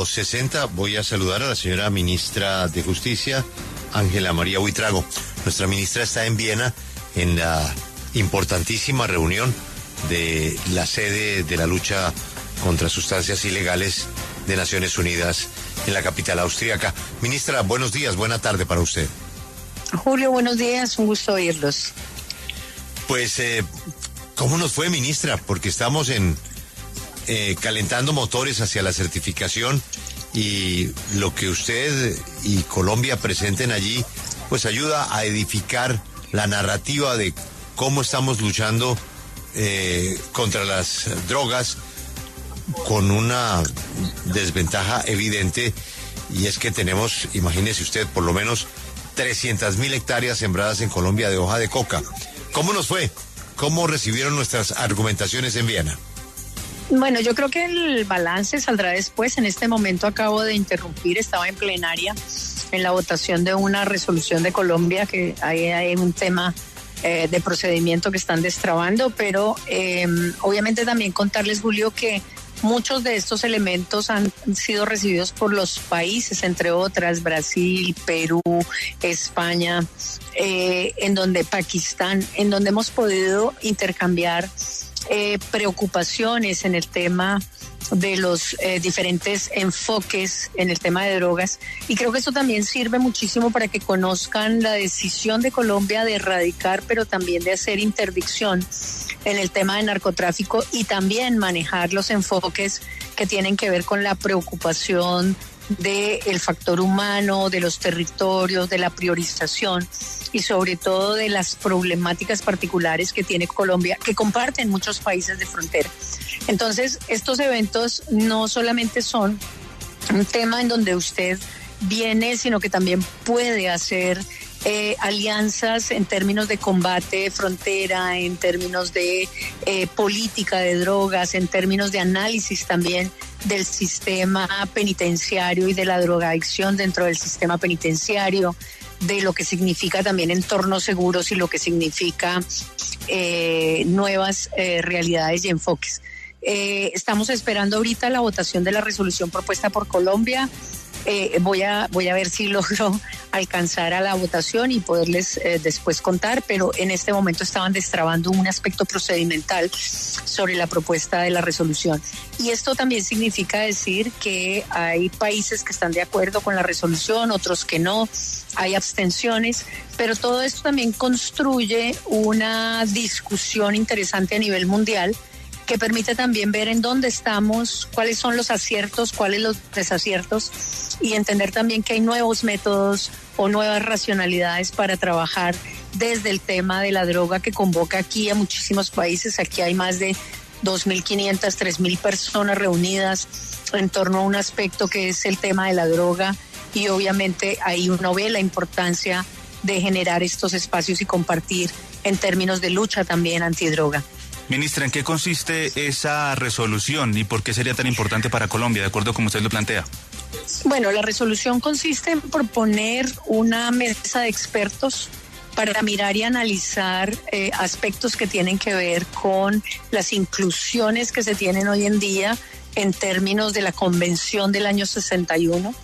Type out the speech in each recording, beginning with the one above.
8:60 voy a saludar a la señora ministra de Justicia, Ángela María Buitrago. Nuestra ministra está en Viena en la importantísima reunión de la sede de la lucha contra sustancias ilegales de Naciones Unidas en la capital austríaca. Ministra, buenos días, buena tarde para usted. Julio, buenos días, un gusto oírlos. Pues, ¿cómo nos fue, ministra? Porque estamos calentando motores hacia la certificación y lo que usted y Colombia presenten allí, pues ayuda a edificar la narrativa de cómo estamos luchando contra las drogas con una desventaja evidente, y es que tenemos, imagínese usted, por lo menos 300.000 hectáreas sembradas en Colombia de hoja de coca. ¿Cómo nos fue? ¿Cómo recibieron nuestras argumentaciones en Viena? Bueno, yo creo que el balance saldrá después. En este momento acabo de interrumpir, estaba en plenaria en la votación de una resolución de Colombia, que hay un tema de procedimiento que están destrabando, pero obviamente también contarles, Julio, que muchos de estos elementos han sido recibidos por los países, entre otras, Brasil, Perú, España, en donde Pakistán, en donde hemos podido intercambiar preocupaciones en el tema de los diferentes enfoques en el tema de drogas, y creo que esto también sirve muchísimo para que conozcan la decisión de Colombia de erradicar, pero también de hacer interdicción en el tema de narcotráfico y también manejar los enfoques que tienen que ver con la preocupación del factor humano, de los territorios, de la priorización y sobre todo de las problemáticas particulares que tiene Colombia, que comparten muchos países de frontera. Entonces, estos eventos no solamente son un tema en donde usted viene, sino que también puede hacer alianzas en términos de combate de frontera, en términos de política de drogas, en términos de análisis también del sistema penitenciario y de la drogadicción dentro del sistema penitenciario, de lo que significa también entornos seguros y lo que significa nuevas realidades y enfoques. Estamos esperando ahorita la votación de la resolución propuesta por Colombia. Voy a ver si logro alcanzar a la votación y poderles después contar, pero en este momento estaban destrabando un aspecto procedimental sobre la propuesta de la resolución. Y esto también significa decir que hay países que están de acuerdo con la resolución, otros que no, hay abstenciones, pero todo esto también construye una discusión interesante a nivel mundial, que permite también ver en dónde estamos, cuáles son los aciertos, cuáles los desaciertos, y entender también que hay nuevos métodos o nuevas racionalidades para trabajar desde el tema de la droga, que convoca aquí a muchísimos países. Aquí hay más de 2.500, 3.000 personas reunidas en torno a un aspecto que es el tema de la droga, y obviamente ahí uno ve la importancia de generar estos espacios y compartir en términos de lucha también antidroga. Ministra, ¿en qué consiste esa resolución y por qué sería tan importante para Colombia, de acuerdo como usted lo plantea? Bueno, la resolución consiste en proponer una mesa de expertos para mirar y analizar aspectos que tienen que ver con las inclusiones que se tienen hoy en día en términos de la Convención del año 61,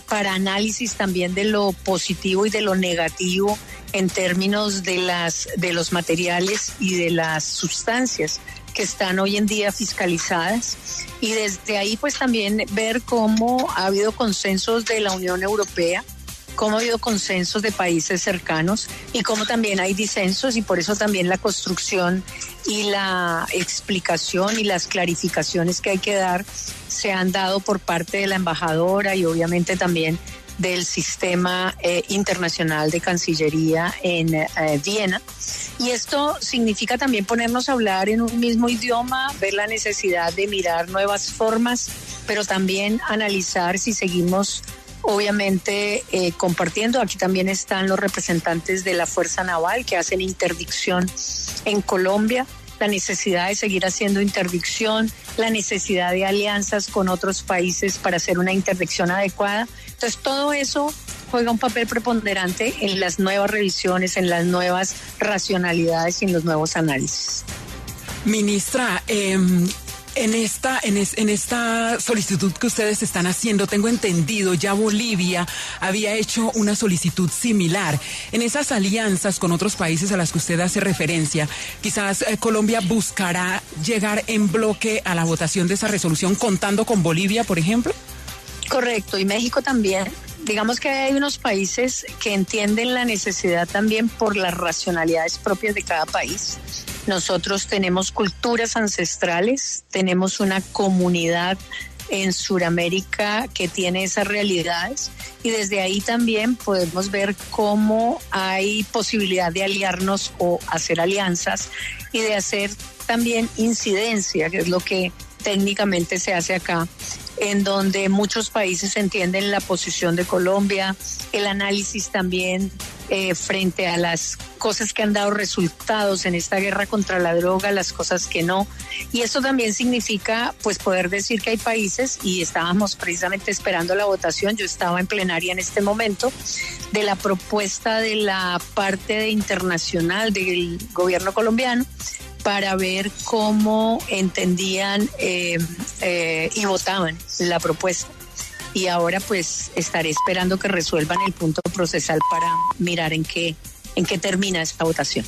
para análisis también de lo positivo y de lo negativo en términos de los materiales y de las sustancias que están hoy en día fiscalizadas, y desde ahí pues también ver cómo ha habido consensos de la Unión Europea, cómo ha habido consensos de países cercanos y cómo también hay disensos, y por eso también la construcción y la explicación y las clarificaciones que hay que dar se han dado por parte de la embajadora y obviamente también del sistema internacional de Cancillería en Viena. Y esto significa también ponernos a hablar en un mismo idioma, ver la necesidad de mirar nuevas formas, pero también analizar si seguimos obviamente compartiendo. Aquí también están los representantes de la Fuerza Naval que hacen interdicción en Colombia, la necesidad de seguir haciendo interdicción, la necesidad de alianzas con otros países para hacer una interdicción adecuada. Entonces todo eso juega un papel preponderante en las nuevas revisiones, en las nuevas racionalidades y en los nuevos análisis. Ministra, En esta solicitud que ustedes están haciendo, tengo entendido, ya Bolivia había hecho una solicitud similar. En esas alianzas con otros países a las que usted hace referencia, quizás Colombia buscará llegar en bloque a la votación de esa resolución contando con Bolivia, por ejemplo. Correcto, y México también. Digamos que hay unos países que entienden la necesidad también por las racionalidades propias de cada país. Nosotros tenemos culturas ancestrales, tenemos una comunidad en Sudamérica que tiene esas realidades y desde ahí también podemos ver cómo hay posibilidad de aliarnos o hacer alianzas y de hacer también incidencia, que es lo que técnicamente se hace acá, en donde muchos países entienden la posición de Colombia, el análisis también frente a las cosas que han dado resultados en esta guerra contra la droga, las cosas que no. Y eso también significa pues poder decir que hay países, y estábamos precisamente esperando la votación, yo estaba en plenaria en este momento, de la propuesta de la parte internacional del gobierno colombiano, para ver cómo entendían y votaban la propuesta. Y ahora pues estaré esperando que resuelvan el punto procesal para mirar en qué termina esta votación.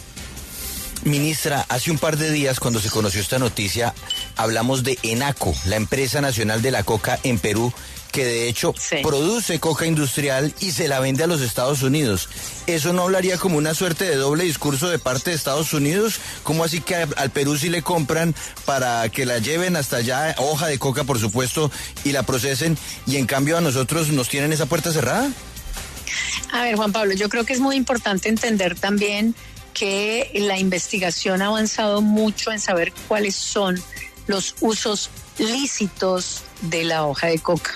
Ministra, hace un par de días cuando se conoció esta noticia hablamos de ENACO, la empresa nacional de la coca en Perú, que de hecho produce coca industrial y se la vende a los Estados Unidos. ¿Eso no hablaría como una suerte de doble discurso de parte de Estados Unidos? ¿Cómo así que al Perú sí le compran para que la lleven hasta allá, hoja de coca por supuesto, y la procesen, y en cambio a nosotros nos tienen esa puerta cerrada? A ver, Juan Pablo, yo creo que es muy importante entender también que la investigación ha avanzado mucho en saber cuáles son los usos lícitos de la hoja de coca.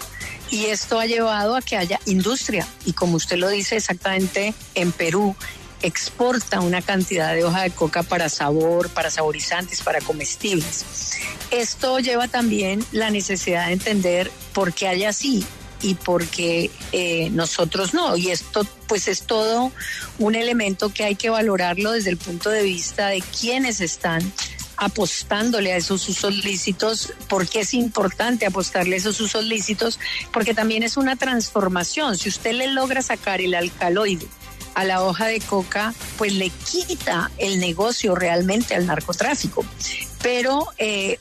Y esto ha llevado a que haya industria. Y como usted lo dice exactamente, en Perú exporta una cantidad de hoja de coca para sabor, para saborizantes, para comestibles. Esto lleva también la necesidad de entender por qué hay así y por qué nosotros no. Y esto pues es todo un elemento que hay que valorarlo desde el punto de vista de quienes están apostándole a esos usos lícitos. ¿Por qué es importante apostarle a esos usos lícitos? Porque también es una transformación. Si usted le logra sacar el alcaloide a la hoja de coca, pues le quita el negocio realmente al narcotráfico. Pero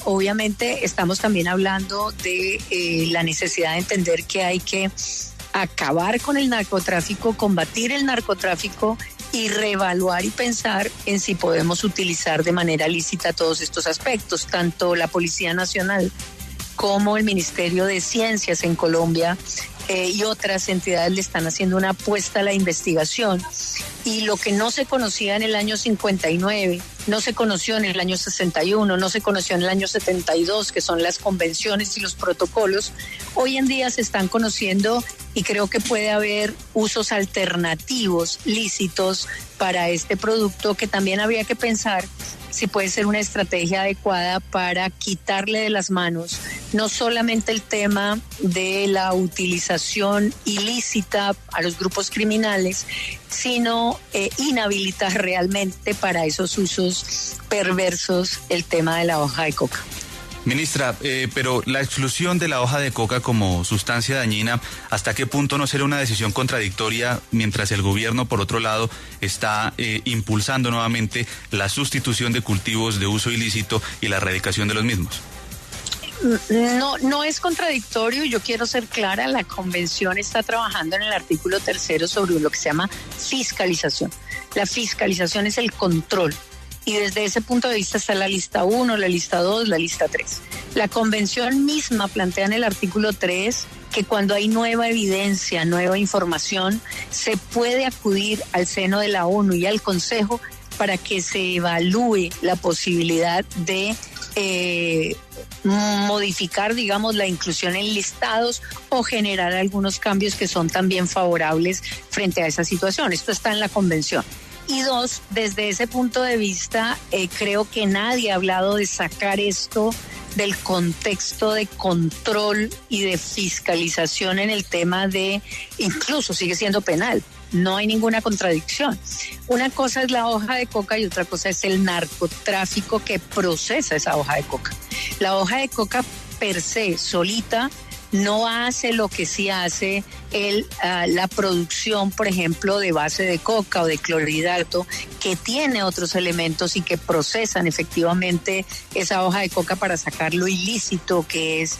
obviamente estamos también hablando de la necesidad de entender que hay que acabar con el narcotráfico, combatir el narcotráfico y reevaluar y pensar en si podemos utilizar de manera lícita todos estos aspectos. Tanto la Policía Nacional como el Ministerio de Ciencias en Colombia y otras entidades le están haciendo una apuesta a la investigación. Y lo que no se conocía en el año 59, no se conoció en el año 61, no se conoció en el año 72, que son las convenciones y los protocolos, hoy en día se están conociendo y creo que puede haber usos alternativos lícitos para este producto, que también habría que pensar si puede ser una estrategia adecuada para quitarle de las manos no solamente el tema de la utilización ilícita a los grupos criminales, sino inhabilitar realmente para esos usos perversos el tema de la hoja de coca. Ministra, pero la exclusión de la hoja de coca como sustancia dañina, ¿hasta qué punto no será una decisión contradictoria mientras el gobierno, por otro lado, está impulsando nuevamente la sustitución de cultivos de uso ilícito y la erradicación de los mismos? No es contradictorio. Yo quiero ser clara, la convención está trabajando en el artículo 3 sobre lo que se llama fiscalización. La fiscalización es el control. Y desde ese punto de vista está la lista 1, la lista 2, la lista 3. La convención misma plantea en el artículo 3 que cuando hay nueva evidencia, nueva información, se puede acudir al seno de la ONU y al Consejo para que se evalúe la posibilidad de modificar, digamos, la inclusión en listados o generar algunos cambios que son también favorables frente a esa situación. Esto está en la convención. Y dos, desde ese punto de vista, creo que nadie ha hablado de sacar esto del contexto de control y de fiscalización en el tema de, incluso sigue siendo penal. No hay ninguna contradicción. Una cosa es la hoja de coca y otra cosa es el narcotráfico que procesa esa hoja de coca. La hoja de coca per se, solita, no hace lo que sí hace la producción, por ejemplo, de base de coca o de clorhidrato, que tiene otros elementos y que procesan efectivamente esa hoja de coca para sacar lo ilícito que es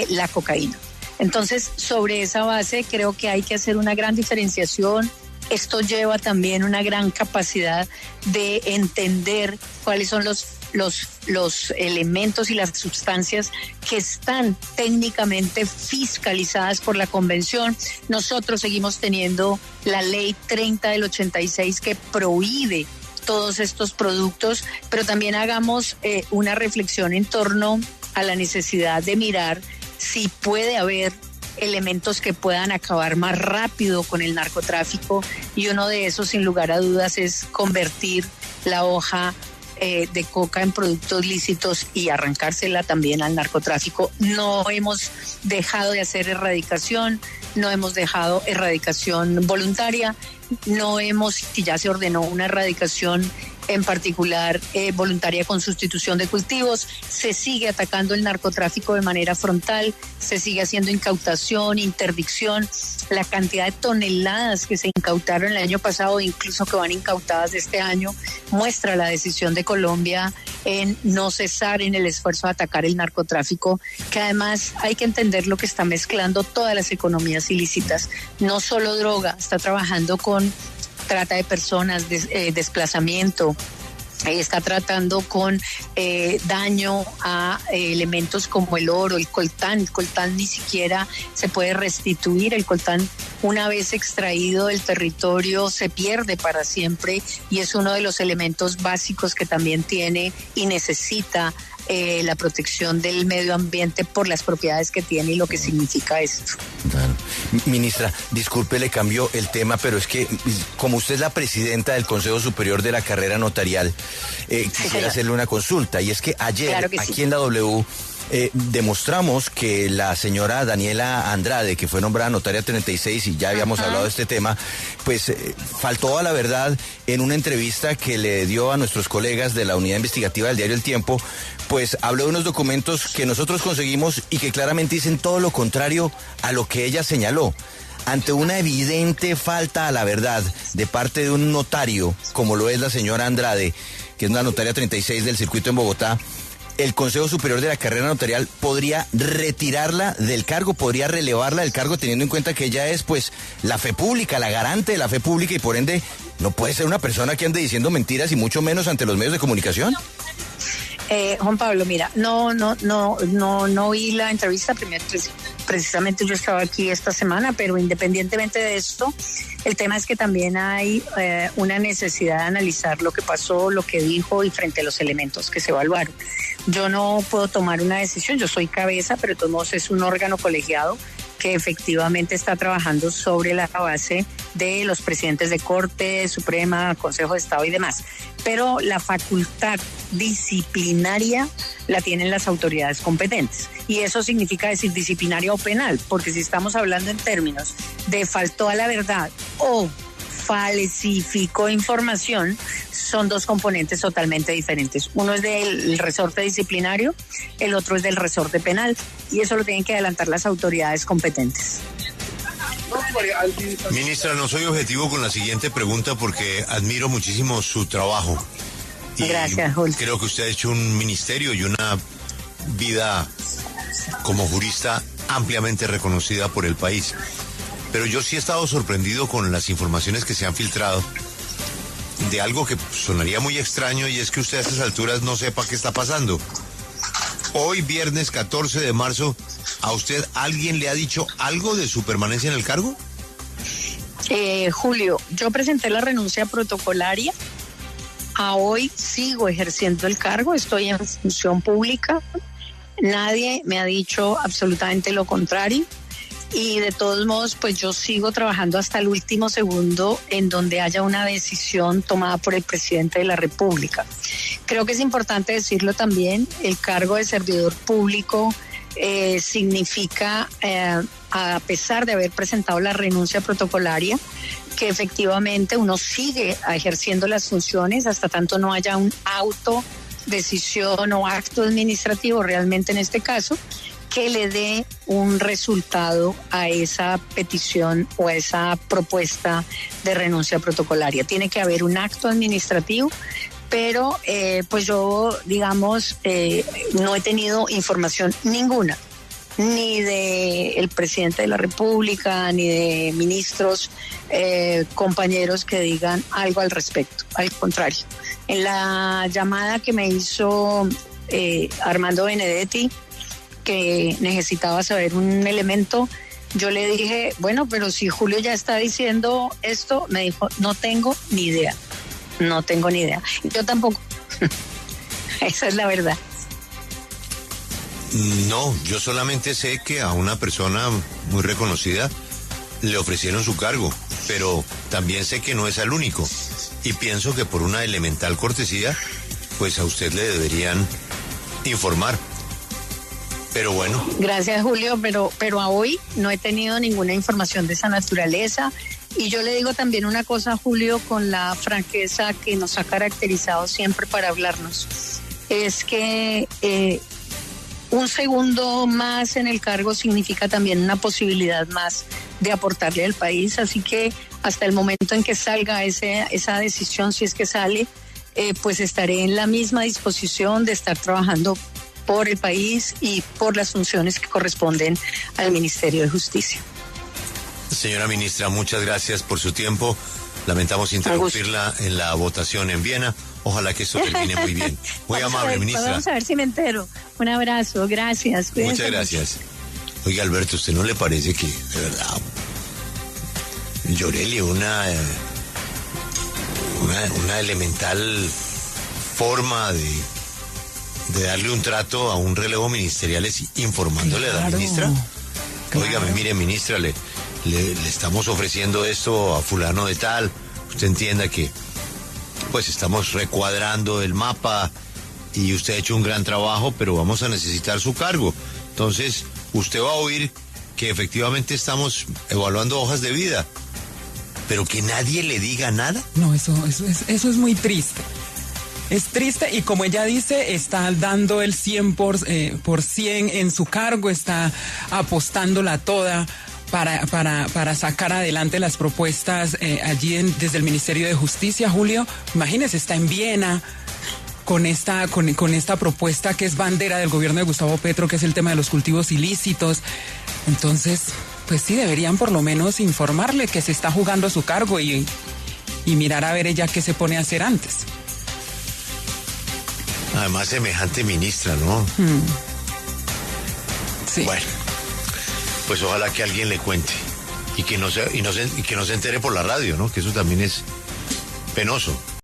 la cocaína. Entonces, sobre esa base creo que hay que hacer una gran diferenciación. Esto lleva también una gran capacidad de entender cuáles son los elementos y las sustancias que están técnicamente fiscalizadas por la Convención. Nosotros seguimos teniendo la Ley 30 del 86 que prohíbe todos estos productos, pero también hagamos una reflexión en torno a la necesidad de mirar si puede haber elementos que puedan acabar más rápido con el narcotráfico, y uno de esos, sin lugar a dudas, es convertir la hoja de coca en productos lícitos y arrancársela también al narcotráfico. No hemos dejado de hacer erradicación, no hemos dejado erradicación voluntaria, y ya se ordenó una erradicación en particular voluntaria con sustitución de cultivos. Se sigue atacando el narcotráfico de manera frontal, se sigue haciendo incautación, interdicción. La cantidad de toneladas que se incautaron el año pasado, incluso que van incautadas este año, muestra la decisión de Colombia en no cesar en el esfuerzo de atacar el narcotráfico, que además hay que entender lo que está mezclando todas las economías ilícitas. No solo droga, está trabajando con trata de personas, desplazamiento, está tratando con daño a elementos como el oro, el coltán. El coltán ni siquiera se puede restituir. El coltán, una vez extraído del territorio, se pierde para siempre y es uno de los elementos básicos que también tiene y necesita la protección del medio ambiente por las propiedades que tiene y lo que significa esto. Claro. Ministra, disculpe, le cambio el tema, pero es que como usted es la presidenta del Consejo Superior de la Carrera Notarial, quisiera hacerle una consulta, y es que ayer, claro que aquí sí, en la W, demostramos que la señora Daniela Andrade, que fue nombrada notaria 36 y ya habíamos hablado de este tema, pues faltó a la verdad en una entrevista que le dio a nuestros colegas de la unidad investigativa del diario El Tiempo. Pues habló de unos documentos que nosotros conseguimos y que claramente dicen todo lo contrario a lo que ella señaló. Ante una evidente falta a la verdad de parte de un notario, como lo es la señora Andrade, que es una notaria 36 del circuito en Bogotá, el Consejo Superior de la Carrera Notarial podría retirarla del cargo, podría relevarla del cargo, teniendo en cuenta que ella es, pues, la fe pública, la garante de la fe pública, y por ende no puede ser una persona que ande diciendo mentiras, y mucho menos ante los medios de comunicación. Juan Pablo, mira, no oí la entrevista. Primero, precisamente yo estaba aquí esta semana, pero independientemente de esto, el tema es que también hay una necesidad de analizar lo que pasó, lo que dijo y frente a los elementos que se evaluaron. Yo no puedo tomar una decisión, yo soy cabeza, pero de todos modos es un órgano colegiado que efectivamente está trabajando sobre la base de los presidentes de Corte Suprema, Consejo de Estado y demás. Pero la facultad disciplinaria la tienen las autoridades competentes. Y eso significa decir disciplinaria o penal, porque si estamos hablando en términos de faltó a la verdad o falsificó información, son dos componentes totalmente diferentes. Uno es del resorte disciplinario, el otro es del resorte penal, y eso lo tienen que adelantar las autoridades competentes. Ministra, no soy objetivo con la siguiente pregunta porque admiro muchísimo su trabajo. Y gracias, Julio. Creo que usted ha hecho un ministerio y una vida como jurista ampliamente reconocida por el país. Pero yo sí he estado sorprendido con las informaciones que se han filtrado de algo que sonaría muy extraño, y es que usted a estas alturas no sepa qué está pasando. Hoy, viernes 14 de marzo, ¿a usted alguien le ha dicho algo de su permanencia en el cargo? Julio, yo presenté la renuncia protocolaria. A hoy sigo ejerciendo el cargo, estoy en función pública. Nadie me ha dicho absolutamente lo contrario. y de todos modos pues yo sigo trabajando hasta el último segundo en donde haya una decisión tomada por el presidente de la República. Creo que es importante decirlo también, el cargo de servidor público significa, a pesar de haber presentado la renuncia protocolaria, que efectivamente uno sigue ejerciendo las funciones hasta tanto no haya un auto, decisión o acto administrativo realmente en este caso, que le dé un resultado a esa petición o a esa propuesta de renuncia protocolaria. Tiene que haber un acto administrativo, pero pues yo, digamos, no he tenido información ninguna, ni del presidente de la República, ni de ministros, compañeros que digan algo al respecto. Al contrario, en la llamada que me hizo Armando Benedetti, que necesitaba saber un elemento, yo le dije, bueno, pero si Julio ya está diciendo esto, me dijo, no tengo ni idea. Yo tampoco. Esa es la verdad. No, yo solamente sé que a una persona muy reconocida le ofrecieron su cargo, pero también sé que no es el único. Y pienso que por una elemental cortesía, pues a usted le deberían informar. Pero bueno. Gracias, Julio, pero a hoy no he tenido ninguna información de esa naturaleza. Y yo le digo también una cosa, Julio, con la franqueza que nos ha caracterizado siempre para hablarnos, es que un segundo más en el cargo significa también una posibilidad más de aportarle al país, así que hasta el momento en que salga esa decisión, si es que sale, pues estaré en la misma disposición de estar trabajando por el país y por las funciones que corresponden al Ministerio de Justicia. Señora ministra, muchas gracias por su tiempo. Lamentamos interrumpirla en la votación en Viena. Ojalá que esto termine muy bien. Muy amable, ministra. Vamos a ver si me entero. Un abrazo, gracias. Muchas gracias. Oiga, Alberto, ¿usted no le parece que, de verdad, Llorelli, una elemental forma de darle un trato a un relevo ministerial es informándole a la ministra? Óigame, mire, ministra, le estamos ofreciendo esto a fulano de tal. Usted entienda que pues estamos recuadrando el mapa y usted ha hecho un gran trabajo, pero vamos a necesitar su cargo. Entonces, usted va a oír que efectivamente estamos evaluando hojas de vida, pero que nadie le diga nada. No, eso es muy triste. Es triste y como ella dice, está dando el 100% en su cargo, está apostándola toda para sacar adelante las propuestas allí desde el Ministerio de Justicia. Julio, imagínese, está en Viena con esta propuesta que es bandera del gobierno de Gustavo Petro, que es el tema de los cultivos ilícitos. Entonces, pues sí, deberían por lo menos informarle que se está jugando su cargo y mirar a ver ella qué se pone a hacer antes. Además, semejante ministra, ¿no? Sí. Bueno, pues ojalá que alguien le cuente y que no se entere por la radio, ¿no? Que eso también es penoso.